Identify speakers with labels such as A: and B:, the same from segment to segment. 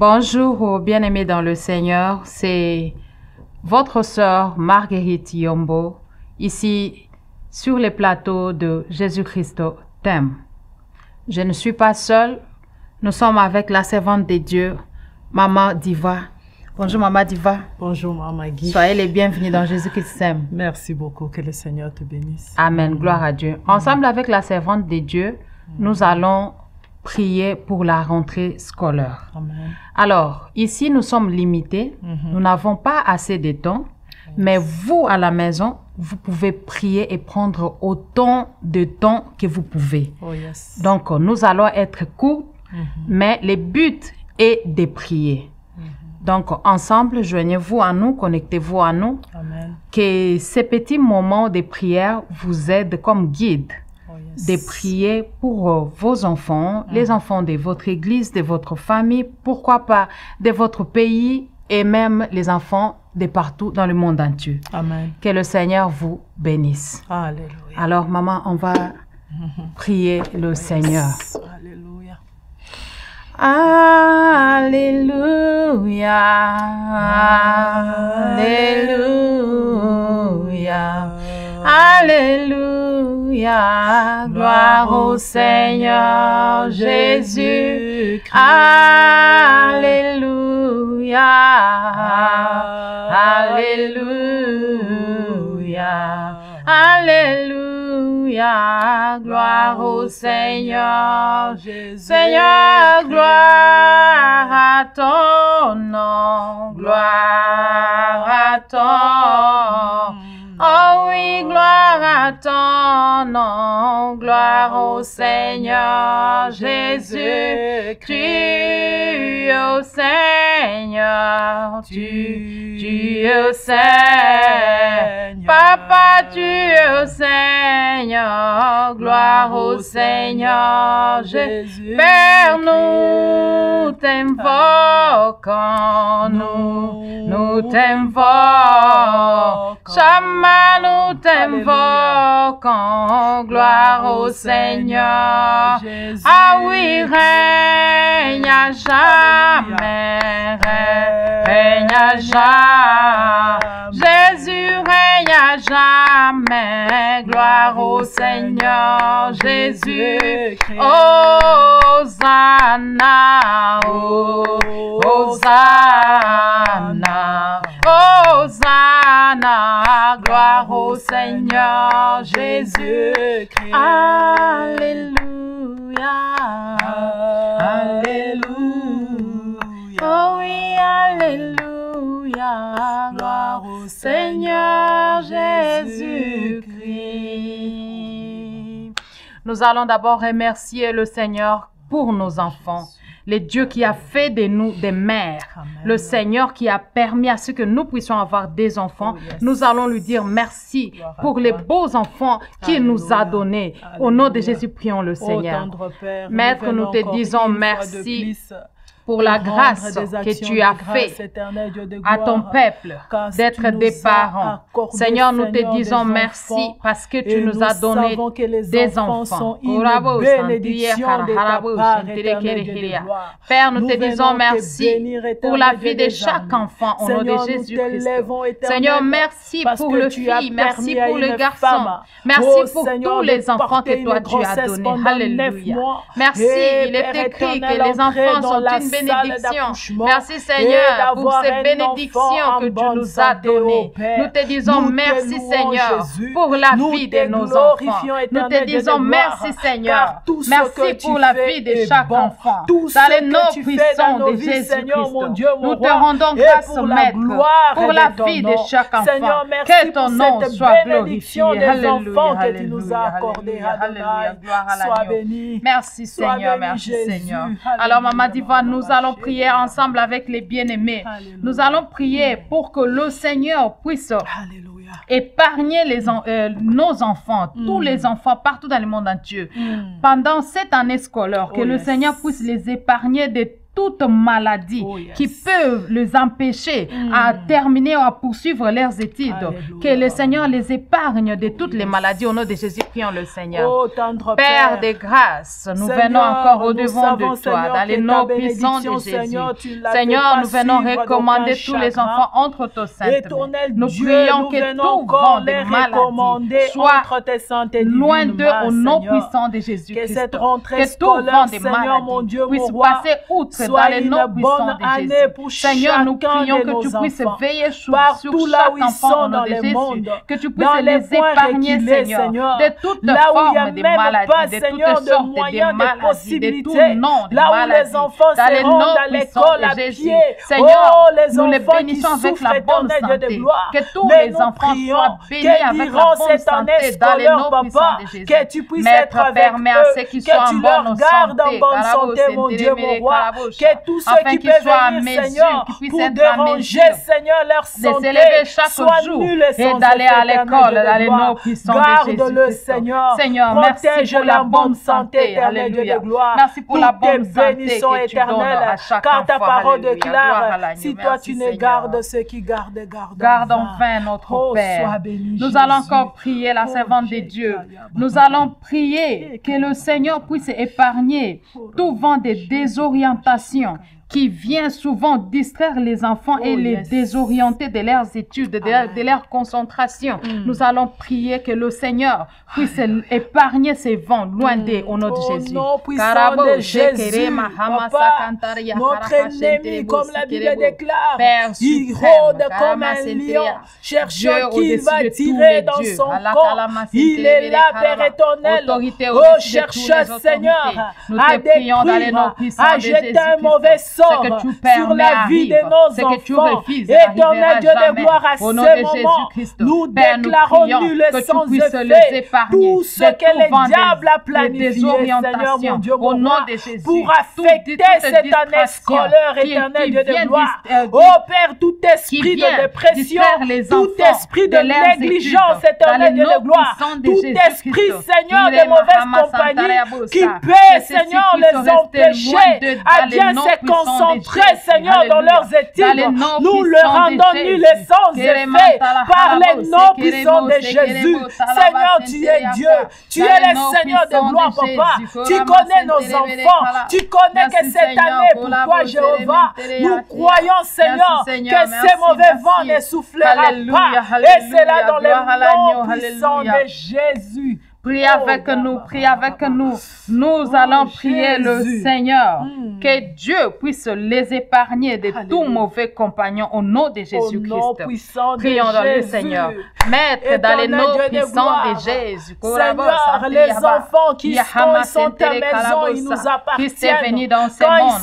A: Bonjour, bien-aimés dans le Seigneur, c'est votre sœur Marguerite Yombo, ici sur les plateaux de Jésus-Christ t'aime. Je ne suis pas seule, nous sommes avec la servante de Dieu, Maman Diva. Bonjour Maman Diva.
B: Bonjour Maman Guy.
A: Soyez les bienvenus dans Jésus-Christ t'aime.
B: Merci beaucoup, que le Seigneur te bénisse.
A: Amen, gloire à Dieu. Ensemble avec la servante de Dieu, nous allons prier pour la rentrée scolaire.
B: Amen.
A: Alors, ici, nous sommes limités. Nous n'avons pas assez de temps. Mais vous, à la maison, vous pouvez prier et prendre autant de temps que vous pouvez.
B: Oh yes.
A: Donc, nous allons être courts, mais le but est de prier. Donc, ensemble, joignez-vous à nous, connectez-vous à nous.
B: Amen.
A: Que ces petits moments de prière vous aident comme guide. De prier pour vos enfants, les enfants de votre église, de votre famille, pourquoi pas de votre pays et même les enfants de partout dans le monde entier.
B: Amen.
A: Que le Seigneur vous bénisse.
B: Alléluia.
A: Alors, maman, on va prier le Seigneur.
B: Alléluia.
A: Alléluia. Alléluia. Alléluia, gloire au Seigneur Jésus. Alléluia, Alléluia, Alléluia, gloire au Seigneur Jésus. Seigneur, gloire à ton nom, gloire à ton nom. Oh oui, gloire à ton nom, gloire au Seigneur Jésus. Tu au Seigneur, tu au Seigneur. Papa, tu au Seigneur, gloire au Seigneur Jésus. Père, nous t'invoquons, nous t'invoquons. Chama, nous t'invoquons, gloire au Seigneur. Jésus. Ah oui, règne à jamais, règne à jamais. Jésus règne à jamais, gloire au Seigneur Jésus. Hosanna, Hosanna, Hosanna, gloire au Seigneur Jésus-Christ. Alléluia, Alléluia, oh oui, Alléluia, gloire au Seigneur Jésus-Christ. Nous allons d'abord remercier le Seigneur pour nos enfants. Le Dieu qui a fait de nous des mères, Amen. Le Seigneur qui a permis à ce que nous puissions avoir des enfants. Oh, yes. Nous allons lui dire merci pour les beaux enfants qu'il nous a donnés. Alléluia. Au nom de Jésus, prions le Seigneur.
B: Père,
A: Maître, nous te disons merci pour la grâce que tu as fait à ton peuple d'être des parents. Seigneur, nous te disons merci parce que tu nous as donné des enfants. Père, nous te disons merci pour la vie de chaque enfant au nom de Jésus-Christ. Seigneur, merci pour le fille, merci pour le garçon. Merci pour tous les enfants que toi tu as donnés. Alléluia. Merci, il est écrit que les enfants sont une bénédiction. Merci Seigneur pour ces bénédictions que tu nous as données. Nous te disons merci Seigneur pour la vie de nos enfants. Nous te disons merci Seigneur. Merci pour la vie de chaque enfant. Dans le nom puissant de Jésus-Christ. Nous te rendons grâce Maître pour la vie de chaque enfant. Que ton nom soit glorifié. Alléluia. Alléluia. Gloire à l'agneau. Merci Seigneur. Merci Seigneur. Alors Maman Diva, nous allons prier ensemble avec les bien-aimés. Nous allons prier pour que le Seigneur puisse épargner nos enfants, tous les enfants partout dans le monde entier. Pendant cette année scolaire, que le Seigneur puisse les épargner de toute maladie qui peut les empêcher à terminer ou à poursuivre leurs études. Que le Seigneur les épargne de toutes les maladies. Au nom de Jésus, prions le Seigneur. Père de grâce, nous venons encore au-devant de toi, dans les noms puissants de Jésus. Seigneur, nous venons recommander tous les enfants entre tes saintes mains. Nous prions que tout vent de maladie soit loin d'eux au nom puissant de Jésus-Christ. Que tout vent de maladie puisse passer outre dans les noms puissants de Jésus. Seigneur, nous prions que tu puisses veiller sur chaque enfant au nom de Jésus. Que tu puisses les épargner, Seigneur, de toutes formes de maladies, de toutes sortes de maladies, de tout nom de maladies. Dans les noms puissants de Jésus. Seigneur, nous les bénissons avec la bonne santé. Que tous les enfants soient bénis avec la bonne santé dans les noms puissants de Jésus. Maître, permet à ceux qui sont en bonne santé, mon Dieu, mon roi, que tous ceux qui peuvent venir, Seigneur, pour déranger, Seigneur, leur santé, s'élever chaque jour et d'aller à l'école dans les noms puissants de Jésus. Garde-le, Seigneur. Seigneur, merci pour la bonne santé. Alléluia. Merci pour la bonne santé que tu donnes à chaque enfant. Car ta parole déclare, si toi tu ne gardes ceux qui gardent, garde enfin notre Père. Nous allons encore prier la servante de Dieu. Nous allons prier que le Seigneur puisse épargner tout vent de désorientation qui vient souvent distraire les enfants et les désorienter de leurs études, de leur concentration. Nous allons prier que le Seigneur puisse épargner ces vents loin d'eux au nom de Jésus.
B: Au nom puissant de Jésus, Papa, notre ennemi, comme la Bible déclare, il rôde comme un lion, cherchant qui va tirer dans son corps. Il est là, Père éternel. Oh, chercheur, Seigneur, à détruire, à jeter un mauvais sort sur la vie de nos enfants. Éternel Dieu de gloire, à ce moment, nous déclarons nul et sans effet tout ce que le diable a planifié, Seigneur mon Dieu, mon roi, pour affecter cette année scolaire, éternel Dieu de gloire. Oh Père, tout esprit de dépression, tout esprit de négligence, éternel Dieu de gloire, tout esprit, Seigneur, de mauvaise compagnie, qui peut, Seigneur, les empêcher à bien se concentrer, Seigneur, dans leurs études, nous leur rendons nul et sans effet par les noms puissants de Jésus. Seigneur, tu es Dieu, tu es le Seigneur de gloire, Papa. Tu connais nos enfants, tu connais que cette année, pour toi, Jéhovah, nous croyons, Seigneur, que ces mauvais vents ne soufflera pas. Et c'est là dans le nom puissant de Jésus.
A: Prie avec nous, prie avec nous. Nous allons prier le Seigneur. Que Dieu puisse les épargner de tout mauvais compagnon au nom de Jésus-Christ. Prions dans le Seigneur. Maître, dans les noms puissants de Jésus.
B: Seigneur, les enfants qui sont à la maison, ils nous appartiennent.
A: Venu dans ce monde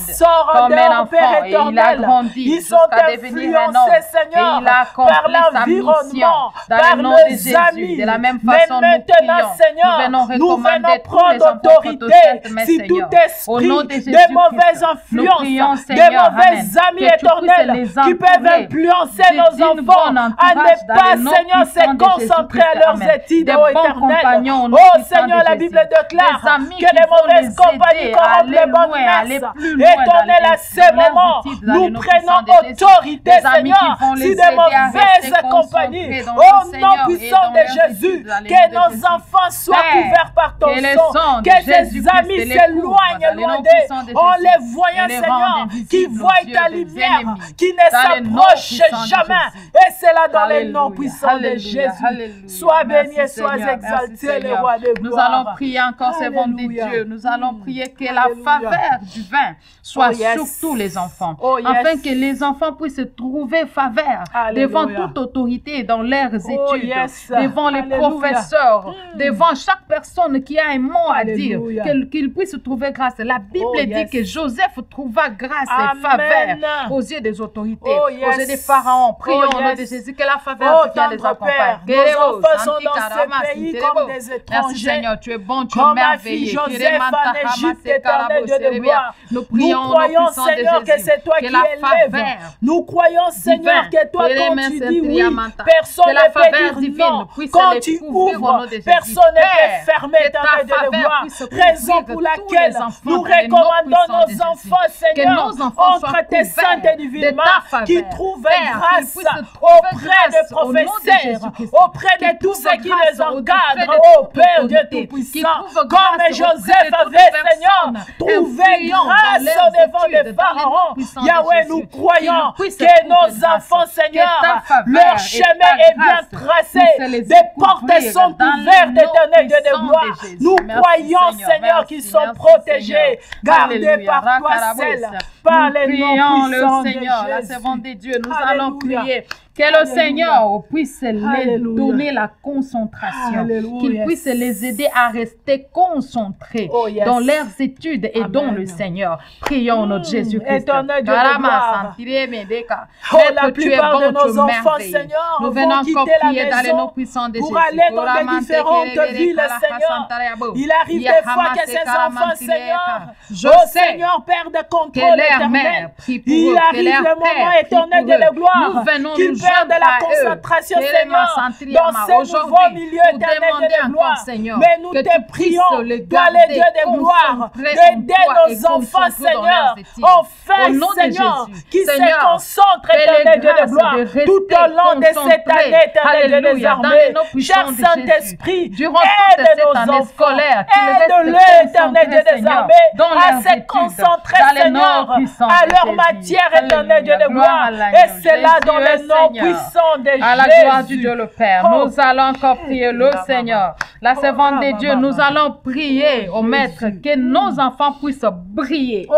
B: comme un enfant et il a grandi ils sont influencés, Seigneur, par l'environnement, par nos amis.
A: De la même façon,
B: mais maintenant, Seigneur, nous venons prendre autorité si tout esprit de mauvaises influences, de mauvais amis éternels qui peuvent influencer nos enfants à ne pas, Seigneur, se concentrer à leurs études, ô éternel. Oh Seigneur, la Bible déclare que les mauvaises compagnies corrompent les bonnes messes. Éternel, à ce moment, nous prenons autorité, Seigneur, si de mauvaises compagnies, au nom puissant de Jésus, que nos enfants soient couverts par ton sang, que ces amis s'éloignent loin d'eux, en les voyant, Seigneur, qui voient ta lumière, qui ne s'approche jamais. Et c'est là dans les noms puissants de Jésus. Sois béni et sois exalté, le roi de gloire.
A: Nous allons prier encore, servants de Dieu. Nous allons prier que la faveur du vin soit sur tous les enfants, afin que les enfants puissent trouver faveur devant toute autorité dans leurs études, devant les professeurs, devant chaque personne qui a un mot à dire, qu'il puisse trouver grâce. La Bible dit que Joseph trouva grâce et faveur aux yeux des autorités, aux yeux des pharaons. Prions au nom de Jésus que la faveur de Dieu les accompagne.
B: Nos enfants sont dans ce pays comme des étrangers.
A: Merci Seigneur, tu es bon, tu es
B: comme
A: merveilleux.
B: Joseph en Égypte, éternel Dieu de gloire. Nous croyons, Seigneur, que c'est toi qui élèves. Nous croyons, Seigneur, que toi, quand tu dis oui, personne ne peut dire non. Quand tu ouvres, personne est fermée, éternel Dieu de gloire. Raison pour laquelle nous recommandons nos enfants, Seigneur, entre tes saintes et divines mains, qui trouvent grâce auprès des professeurs, auprès de tous ceux qui les encadrent, ô Père Dieu Tout-Puissant, comme Joseph avait, Seigneur, trouvé grâce au devant des pharaons. Yahweh, nous croyons que nos enfants, Seigneur, leur chemin est bien tracé, des portes sont ouvertes, éternel Dieu de gloire. Nous croyons, Seigneur, qu'ils sont protégés, gardés par toi seul, par les noms puissants de Jésus.
A: La servante de Dieu, nous allons prier. Que le Seigneur puisse les donner la concentration, qu'il puisse les aider à rester concentrés dans leurs études et dans le Seigneur. Prions notre Jésus-Christ.
B: La plupart de nos enfants, Seigneur,
A: nous venons encore prier dans les noms puissants de Jésus.
B: Pour aller dans les différentes villes, Seigneur. Il arrive des fois que ces enfants, Seigneur, oh Seigneur, Père de contrôle éternel, il arrive le moment éternel de la gloire, qu'il perd de la concentration, Seigneur, dans ce nouveau milieu éternel de gloire. Mais nous te prions, toi les dieux de gloire, d'aider nos enfants, Seigneur, enfin, Seigneur, qui se concentrent, éternel Dieu de gloire, tout au long de cette année, éternel Dieu des armées. Cher Saint-Esprit, aide nos enfants, aide-le, éternel Dieu des armées, à se concentrer, Seigneur, à leur matière, éternel Dieu de gloire, et cela dans le nom puissant de Jésus.
A: À la gloire du Dieu le Père, nous allons encore prier le Seigneur. La servante de Dieu, nous allons prier au Maître que nos enfants puissent briller.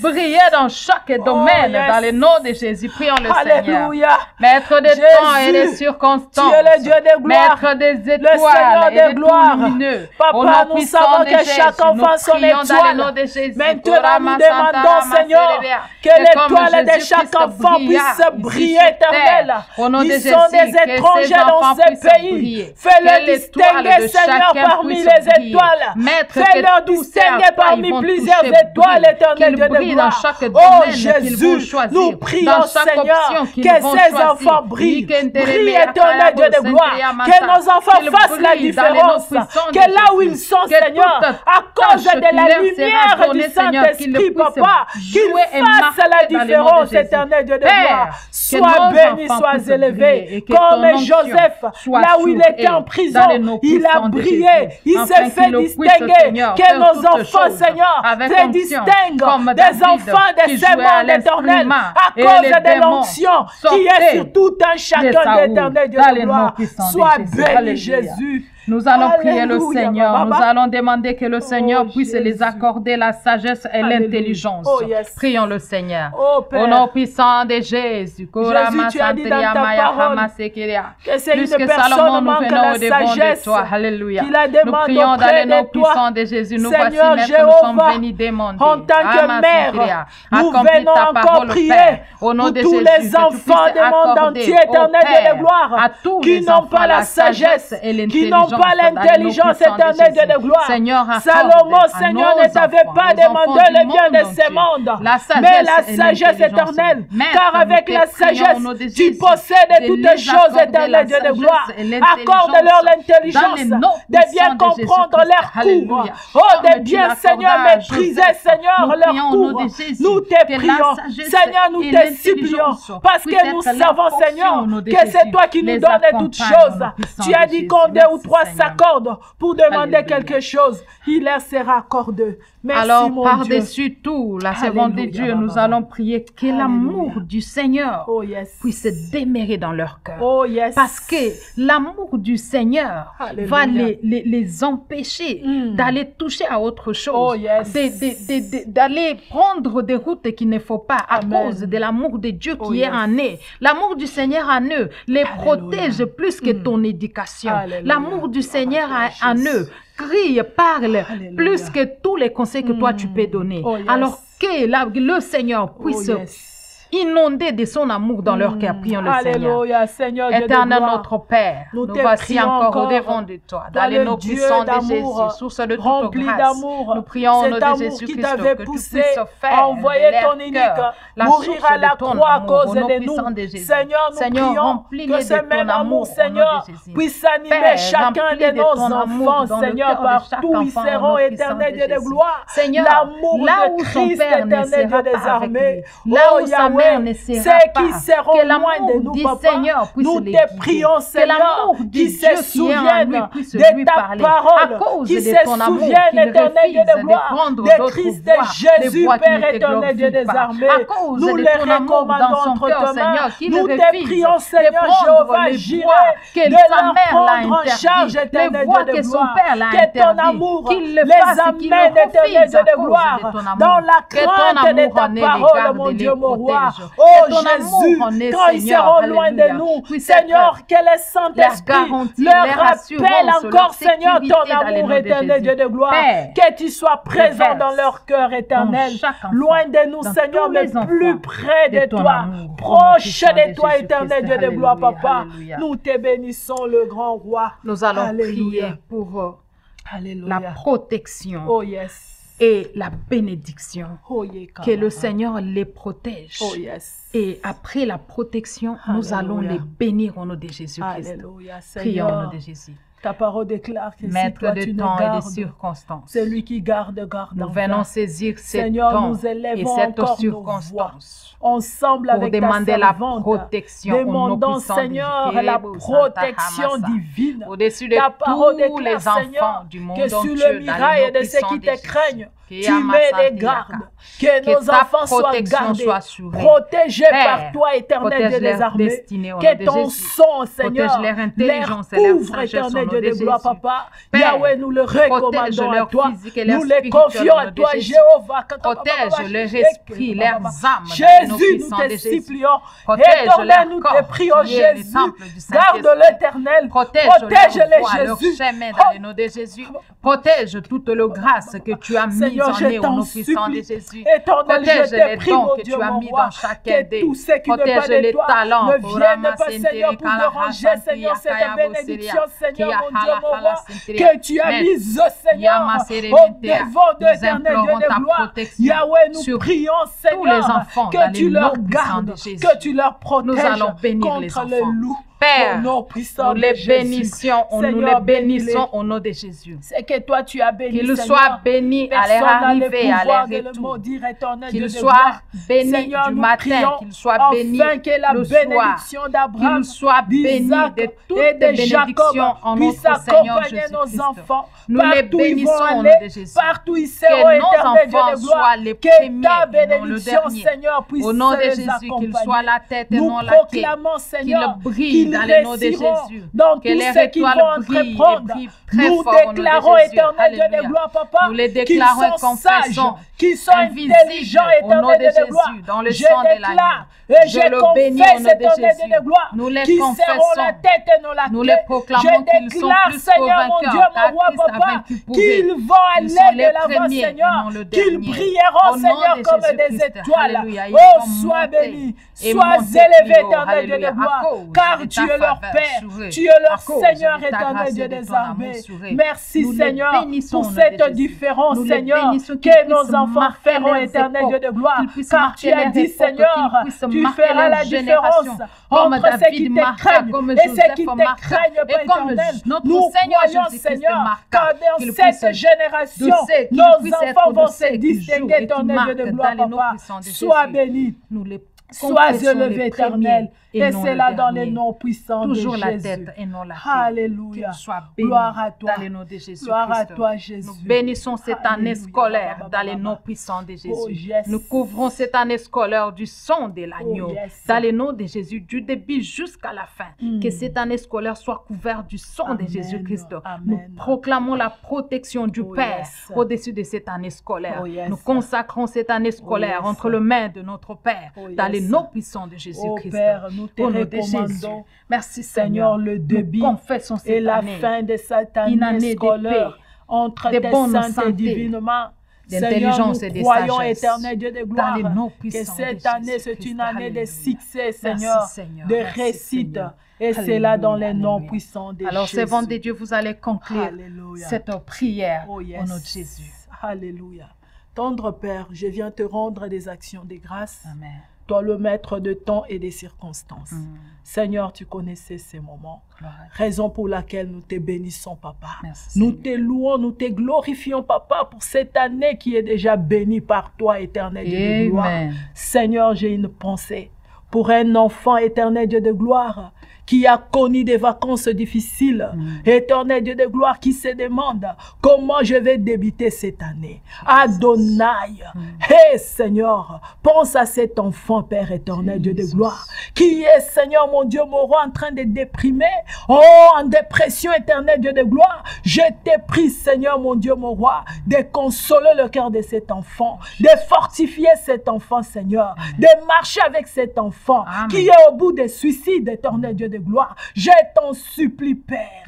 A: Briller dans chaque domaine, dans le nom de Jésus. Prions le Seigneur. Maître des temps et des circonstances, Maître des étoiles et des tout lumineux.
B: Papa, nous savons que chaque enfant son étoile. Maintenant, nous demandons, Seigneur, que l'étoile de chaque enfant puisse briller, éternel. Ils sont des étrangers dans ce pays. Fais-le distinguer, Seigneur, parmi les étoiles. Fais-le distinguer parmi plusieurs étoiles, éternel Dieu de gloire. Oh Jésus, nous prions, Seigneur, que ces enfants brillent. Brille, éternel Dieu de gloire. Que nos enfants fassent la différence. Que là où ils sont, Seigneur, à cause de la lumière du Saint-Esprit, Papa, qu'ils fassent la différence, éternel Dieu de gloire. Sois béni, sois élevé. Comme Joseph, là où il était en prison, il a brillé, il s'est fait distinguer. Que nos enfants, Seigneur, se distinguent des enfants des séments éternels à cause de l'onction qui est sur tout un chacun d'éternel Dieu de gloire. Sois béni, Jésus.
A: Nous allons prier le Seigneur. Nous allons demander que le Seigneur puisse les accorder la sagesse et l'intelligence. Prions le Seigneur. Au nom puissant de Jésus.
B: Jésus, tu as dit dans ta parole que c'est une personne manque la sagesse qu'il a demandé auprès de toi. Seigneur Jéhovah, en tant que mère, nous venons encore prier pour tous les enfants du monde entier, éternel de gloire, qui n'ont pas la sagesse, qui n'ont pas l'intelligence éternelle de gloire. Salomon, Seigneur, ne t'avait pas demandé le bien de ce monde, mais la sagesse éternelle, car avec la sagesse, tu possèdes toutes les choses éternelles de gloire. Accorde-leur l'intelligence de bien comprendre leur cours. Oh, de bien, Seigneur, maîtriser, Seigneur, leur cours. Nous te prions, Seigneur, nous te supplions, parce que nous savons, Seigneur, que c'est toi qui nous donnes toutes choses. Tu as dit qu'on 2 ou 3 s'accordent pour demander quelque chose, il leur sera accordé. Merci.
A: Alors, par-dessus tout, la servante de Dieu, nous allons prier que l'amour du Seigneur puisse demeurer dans leur cœur. Parce que l'amour du Seigneur va les empêcher d'aller toucher à autre chose, d'aller prendre des routes qu'il ne faut pas à cause de l'amour de Dieu qui est en eux. L'amour du Seigneur en eux les protège plus que ton éducation. L'amour du Seigneur en eux crie, parle, plus que tous les conseils que toi tu peux donner. Alors que le Seigneur puisse inondés de son amour dans leur cœur. Prions le
B: Alléluia, Seigneur.
A: Éternel notre Père, nous voici encore au-devant de toi, dans les noms puissants de Jésus, source de toute grâce. Nous prions au nom de Jésus-Christ que tu puisses faire
B: envoyer ton unique mourir à la croix à cause de nous. Seigneur, nous prions que ce même amour, Seigneur, puisse animer chacun de nos enfants, Seigneur, partout ils seront, éternel Dieu de gloire. L'amour de Christ, éternel Dieu des armées.
A: Là où sa mère ne sera pas,
B: que l'amour de Seigneur puisse nous te prions, Seigneur, qui se souviennent de ta parole, qui se souviennent, éternel Dieu de gloire, de Christ et Jésus, Père éternel Dieu des armées. Nous les recommandons entre tes mains. Nous te prions, Seigneur Jéhovah Jireh, de leur prendre en charge, éternel Dieu de gloire, que ton amour les amène, éternel Dieu de gloire, dans la crainte de ta parole, mon Dieu, mon roi. Oh Jésus, quand ils seront loin de nous, Seigneur, que le Saint-Esprit leur rappelle encore, Seigneur, ton amour éternel, Dieu de gloire, que tu sois présent dans leur cœur éternel, loin de nous, Seigneur, mais plus près de toi, proche de toi, éternel Dieu de gloire, Papa. Nous te bénissons, le grand roi.
A: Nous allons prier pour la protection et la bénédiction. Que le Seigneur les protège. Et après la protection, nous allons les bénir au nom de Jésus-Christ. Prions au nom de Jésus.
B: Ta parole déclare que
A: Maître
B: si toi,
A: de
B: tu
A: temps
B: nous gardes,
A: et de circonstances,
B: celui qui garde.
A: Nous venons saisir ces
B: Seigneur,
A: temps
B: nous élevons
A: et cette
B: encore
A: circonstance
B: ensemble
A: pour
B: avec
A: demander
B: ta
A: la
B: servante.
A: protection
B: Demandons, Seigneur, la protection divine.
A: Au-dessus de
B: Ta parole
A: tous
B: déclare,
A: les enfants
B: Seigneur,
A: du monde
B: que sur
A: entier,
B: le mirail de ceux qui te craignent, tu mets des gardes, que nos enfants soient gardés, protégés par toi, éternel Dieu des armées, que ton sang, Seigneur, les couvre, éternel Dieu de gloire, Papa. Yahweh, nous le recommandons à toi, nous les confions à toi, Jéhovah.
A: Protège leur esprit, leurs âmes.
B: Jésus, nous te supplions, éternel, nous te prions, Jésus, garde l'éternel, protège-les, Jésus.
A: Dans le nom de Jésus, protège toute la grâce que tu as mise en eux au nom puissant de Jésus. Protège les dons que tu as mis dans chacun d'eux. Protège les talents pour ramasser
B: Seigneur, pour déranger, Seigneur, cette bénédiction, Seigneur, mon Dieu, mon roi, que tu as mise, Seigneur, au devant de l'éternel Dieu de gloire. Yahweh, nous prions, Seigneur, que tu leur gardes, que tu leur protèges contre le loup.
A: Père, nous les bénissons, nous les bénissons au nom de Jésus.
B: C'est que toi tu as béni,
A: qu'il soit béni à leur arrivée, à leur retour. Qu'il soit béni du matin, qu'il soit béni le soir, qu'il soit béni de toutes les bénédictions en notre Seigneur Jésus-Christ. Nous les bénissons au nom de Jésus.
B: Partout ils seront,
A: éternel Dieu de gloire, que ta bénédiction, Seigneur, puisse au nom de Jésus, qu'il soit la tête et non la queue, qu'il brille dans le nom de Jésus,
B: dans tout ce qu'ils vont entreprendre. Nous déclarons, éternel Dieu de gloire, Papa,
A: nous les déclarons, confessons,
B: qui sont intelligents, éternel Dieu de gloire.
A: Dans le sang de l'agneau,
B: et je confesse, éternel Dieu de gloire,
A: nous les
B: qui seront la tête et non la queue.
A: Nous les proclamons qu'ils sont plus
B: Seigneur, mon Dieu, mon roi, Papa, qu'ils vont aller de l'avant, Seigneur, qu'ils brilleront, Seigneur, comme des étoiles. Oh, sois béni, sois élevé, éternel Dieu de gloire, car tu es leur Père, tu es leur Seigneur, éternel Dieu des armées. Merci, Seigneur, pour cette différence, Seigneur, que nos enfants feront, éternel Dieu de gloire, car tu as dit, Seigneur, tu feras la différence entre ceux qui te craignent et ceux qui ne te craignent pas, éternel. Nous croyons, Seigneur, car dans cette génération, nos enfants vont se distinguer, éternel Dieu de gloire, Papa. Sois béni. Sois élevé, éternel, et c'est là dans les noms puissants de Jésus.
A: Toujours la tête et non la queue.
B: Alléluia. Gloire à toi.
A: Dans le nom de Jésus.
B: Gloire à toi, Jésus.
A: Nous bénissons cette année scolaire dans les noms puissants de Jésus.
B: Oh, yes.
A: Nous couvrons cette année scolaire du sang de l'agneau.
B: Oh, yes.
A: Dans les noms de Jésus, du début jusqu'à la fin. Que cette année scolaire soit couverte du sang de Jésus-Christ. Nous proclamons la protection du Père au-dessus de cette année scolaire. Nous consacrons cette année scolaire entre les mains de notre Père dans les noms puissants de Jésus-Christ.
B: Père, nous te recommandons,
A: merci
B: Seigneur, le début et la fin de cette année scolaire entre tes saintes et divinement.
A: d'intelligence et de sagesse.
B: Éternel Dieu de gloire, que cette année, c'est une année de succès, Seigneur, de réussite. Et c'est là dans les noms puissants de Jésus.
A: Alors, servants de Dieu, vous allez conclure cette prière au nom de Jésus.
B: Alléluia. Tendre Père, je viens te rendre des actions de grâce.
A: Amen.
B: Toi, le maître de temps et des circonstances. Seigneur, tu connaissais ces moments. Raison pour laquelle nous te bénissons, Papa.
A: Merci,
B: nous te louons, nous te glorifions, Papa, pour cette année qui est déjà bénie par toi, éternel Dieu de gloire. Seigneur, j'ai une pensée pour un enfant, éternel Dieu de gloire, qui a connu des vacances difficiles, éternel Dieu de gloire, qui se demande comment je vais débuter cette année. Adonai, hé Seigneur, pense à cet enfant, Père éternel Dieu de gloire, qui est, Seigneur mon Dieu, mon roi, en train de déprimer, en dépression, éternel Dieu de gloire. Je t'ai pris, Seigneur mon Dieu, mon roi, de consoler le cœur de cet enfant, de fortifier cet enfant, Seigneur, de marcher avec cet enfant qui est au bout des suicides, éternel Dieu de gloire. Je t'en supplie, Père.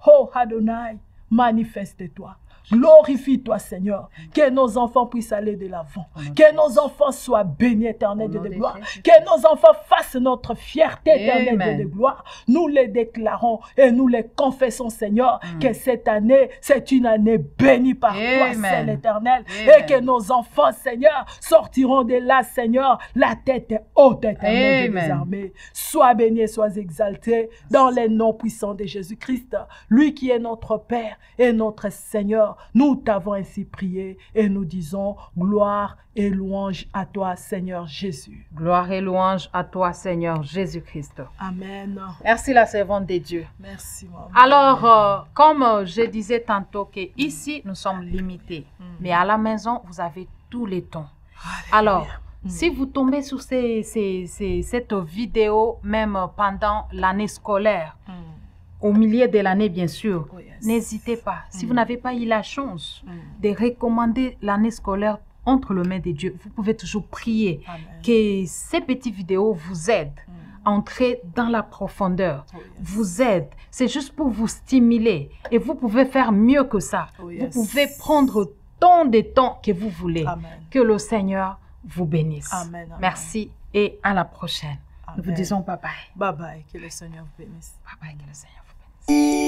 B: Oh Adonai, manifeste-toi. Glorifie-toi, Seigneur. Que nos enfants puissent aller de l'avant. Que nos enfants soient bénis, éternel Dieu de gloire. Que nos enfants fassent notre fierté, éternel Dieu de gloire. Nous les déclarons et nous les confessons, Seigneur, que cette année, c'est une année bénie par toi, seul éternel. Et que nos enfants, Seigneur, sortiront de là, Seigneur, la tête haute, éternel Dieu des armées. Sois béni et sois exalté dans les noms puissants de Jésus-Christ, lui qui est notre Père et notre Seigneur. Nous t'avons ainsi prié et nous disons gloire et louange à toi, Seigneur Jésus.
A: Gloire et louange à toi, Seigneur Jésus-Christ.
B: Amen.
A: Merci la servante de Dieu.
B: Merci, maman.
A: Alors, comme je disais tantôt que ici nous sommes limités, mais à la maison, vous avez tous les temps. Alors, si vous tombez sur cette vidéo, même pendant l'année scolaire, au milieu de l'année, bien sûr, n'hésitez pas. Si vous n'avez pas eu la chance de recommander l'année scolaire entre les mains de Dieu, vous pouvez toujours prier que ces petites vidéos vous aident à entrer dans la profondeur, vous aident. C'est juste pour vous stimuler et vous pouvez faire mieux que ça. Vous pouvez prendre tant de temps que vous voulez. Que le Seigneur vous bénisse. Merci et à la prochaine. Nous vous disons bye bye.
B: Bye bye. Que le Seigneur vous bénisse.
A: Bye bye. Que le Seigneur vous bénisse.